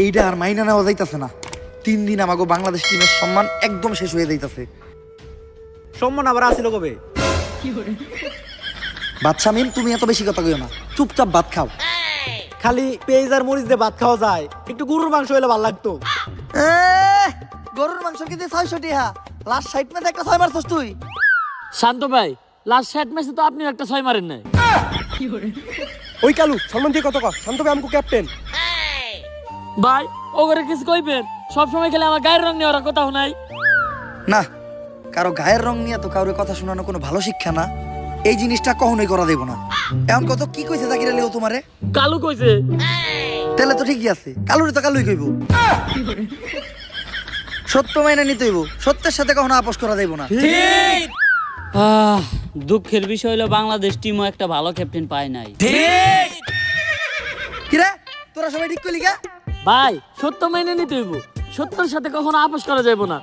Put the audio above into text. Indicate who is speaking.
Speaker 1: এইটা আর মাইনা নেওয়া যাইতাছে না। 3 দিন আমাকে বাংলাদেশ টিমের সম্মান একদম শেষ হয়ে যাইতাছে।
Speaker 2: সম্মান আবার আসিল কবে?
Speaker 1: বাচ্চা মিম, তুমি এত বেশি কথা কইও না, চুপচাপ ভাত খাও।
Speaker 2: খালি পেঁয়াজ আর মরিচ দিয়ে ভাত খাওয়া যায়, একটু গরুর মাংস হলে ভালো লাগতো।
Speaker 1: গরুর মাংস কিন্তু 600 টাকা, লাস্ট 60 ম্যাচে একটা 6 মারছস তুই।
Speaker 3: শান্ত ভাই, লাস্ট 60 ম্যাচে তো আপনি একটা 6 মারেন নাই।
Speaker 2: ওই কালু সম্মান দিয়ে কত কর, শান্ত ভাই আমাকে ক্যাপ্টেন।
Speaker 3: ভাই ও করে কিছু কইবেন, সব সময় খেলে আমার গায়ের রং নিয়ে ওরা কথা নাই।
Speaker 1: না, কারো গায়ের রং নিয়ে তো কারোর কথা শোনানো কোনো ভালো শিক্ষা না। এই জিনিসটা কখনোই করা দেব না। এখন কত কি কইছে জাকির আলী ও তোমারে?
Speaker 3: কালু কইছে।
Speaker 1: তাহলে তো ঠিকই আছে, কালুরে তো কালুই কইব। সত্য মাইনা নিতে হইব, সত্যের সাথে কখনো আপোষ করা দেব না।
Speaker 3: ঠিক। দুঃখের বিষয় হলো বাংলাদেশ টিমও একটা ভালো ক্যাপ্টেন পায় নাই।
Speaker 1: ঠিক। কিরে তোরা সবাই ঠিক কইলি কা?
Speaker 3: ভাই সত্য মেনে নিতে হইব, সত্যের সাথে কখনো আপোষ করা যাবে না।